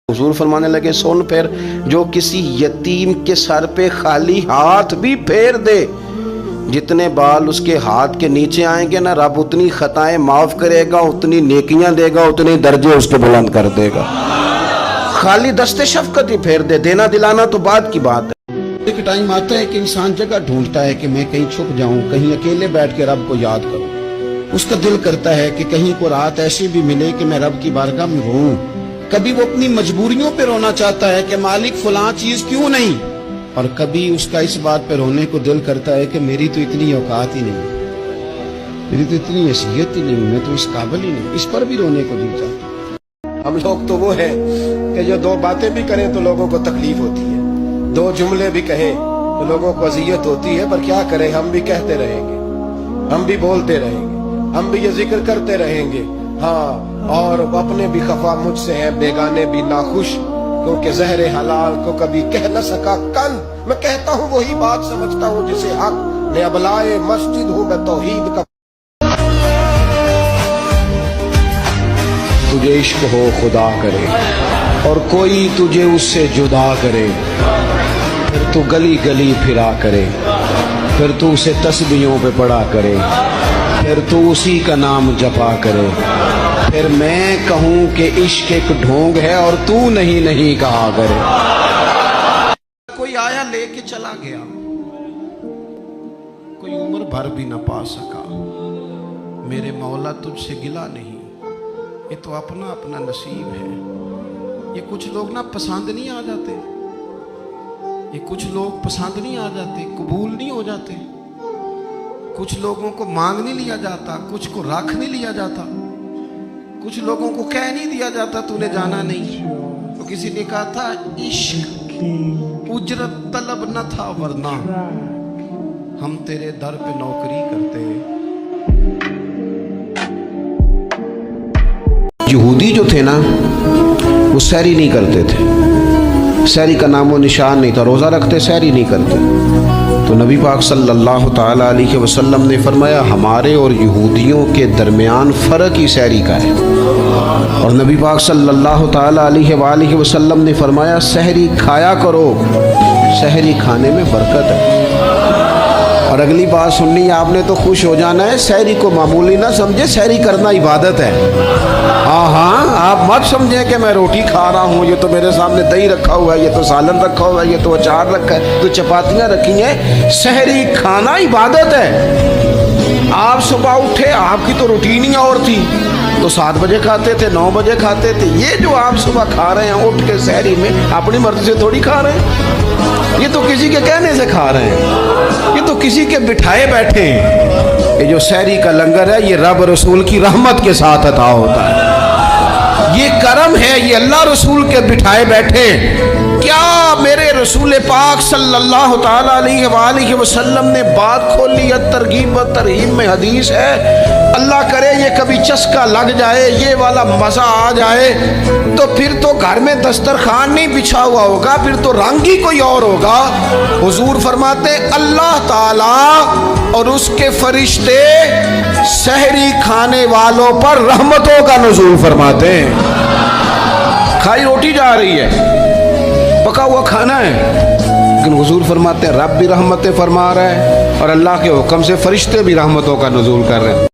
हुजूर फरमाने लगे, सुन फिर, जो किसी यतीम के सर पे खाली हाथ भी फेर दे, जितने बाल उसके हाथ के नीचे आएंगे ना, रब उतनी खताएं माफ करेगा, उतनी नेकियां देगा, उतने दर्जे उसके बुलंद कर देगा। खाली दस्ते शफकत ही फेर दे, देना दिलाना तो बाद की बात है। एक टाइम आता है कि इंसान जगह ढूंढता है कि मैं कहीं छुप जाऊं, कहीं अकेले बैठ के रब को याद करूं। उसका दिल करता है कि कहीं को रात ऐसी भी मिले कि मैं रब की बारगाह में रोऊं। कभी वो अपनी मजबूरियों पे रोना चाहता है कि मालिक फलां चीज क्यों नहीं, और कभी उसका इस बात पे रोने को दिल करता है कि मेरी तो इतनी औकात ही नहीं, मेरी तो इतनी हैसियत ही नहीं, मैं तो इस काबिल ही नहीं। इस पर भी रोने को दिल चाहता है। हम लोग तो वो है कि जो दो बातें भी करें तो लोगों को तकलीफ होती है, दो जुमले भी कहें तो लोगों को अजियत होती है, पर क्या करें, हम भी कहते रहेंगे, हम भी बोलते रहेंगे, हम भी ये जिक्र करते रहेंगे। हाँ, और अपने भी खफा मुझसे हैं, बेगाने भी नाखुश, क्योंकि ज़हरे हलाल को कभी कह न सका कन। मैं कहता हूँ वही बात समझता हूँ जिसे हक, मैं अबलाए मस्जिद हूँ, मैं तौहीद का। तुझे इश्क हो खुदा करे और कोई तुझे उससे जुदा करे, फिर तू गली गली फिरा करे, फिर तू उसे तस्बीहों पे पढ़ा करे, फिर तू उसी का नाम जपा करे, फिर मैं कहूं कि इश्क एक ढोंग है और तू नहीं नहीं कहा करे। कोई आया लेके चला गया, कोई उम्र भर भी न पा सका, मेरे मौला तुझसे गिला नहीं, ये तो अपना अपना नसीब है। ये कुछ लोग ना पसंद नहीं आ जाते, ये कुछ लोग पसंद नहीं आ जाते, कबूल नहीं हो जाते। कुछ लोगों को मांग नहीं लिया जाता, कुछ को रख नहीं लिया जाता, कुछ लोगों को कह नहीं दिया जाता तूने जाना नहीं। तो किसी ने कहा था इश्क उजरत तलब न था, वरना हम तेरे दर पे नौकरी करते। यहूदी जो थे ना, वो सहरी नहीं करते थे, सहरी का नामो निशान नहीं था, रोज़ा रखते सहरी नहीं करते। तो नबी पाक सल्लल्लाहु ताला अलैहि वसल्लम ने फरमाया, हमारे और यहूदियों के दरमियान फ़र्क ही सहरी का है। और नबी पाक सल्लल्लाहु ताला अलैहि वसल्लम ने फरमाया, सहरी खाया करो, सहरी खाने में बरकत है। और अगली बात सुननी है आपने तो खुश हो जाना है, सहरी को मामूली ना समझे, सहरी करना इबादत है। हाँ, आप मत समझें कि मैं रोटी खा रहा हूँ, ये तो मेरे सामने दही रखा हुआ है, ये तो सालन रखा हुआ है, ये तो अचार रखा है, तो चपातियाँ रखी हैं। सहरी खाना इबादत है। आप सुबह उठे, आपकी तो रूटीन ही और थी, तो 7 बजे खाते थे, 9 बजे खाते थे। ये जो आप सुबह खा रहे हैं उठ के सहरी में, अपनी मर्जी से थोड़ी खा रहे हैं, ये तो किसी के कहने से खा रहे हैं, ये तो किसी के बिठाए बैठे हैं। ये जो सहरी का लंगर है, ये रब रसूल की रहमत के साथ अता होता है, ये करम है, ये अल्लाह रसूल के बिठाए बैठे। क्या मेरे रसूल पाक सल्लल्लाहु ताला अलैहि वसल्लम ने बात खोली है, तरगीब व तरहीब में हदीस है। अल्लाह करे ये कभी चस्का लग जाए, ये वाला मजा आ जाए, तो फिर तो घर में दस्तरखान नहीं बिछा हुआ होगा, फिर तो रंग ही कोई और होगा। हुजूर फरमाते, अल्लाह ताला और उसके फरिश्ते सहरी खाने वालों पर रहमतों का नुज़ूल फरमाते हैं। खाई रोटी जा रही है, पका हुआ खाना है, लेकिन हुजूर फरमाते हैं रब भी रहमतें फरमा रहा है और अल्लाह के हुक्म से फरिश्ते भी रहमतों का नुज़ूल कर रहे हैं।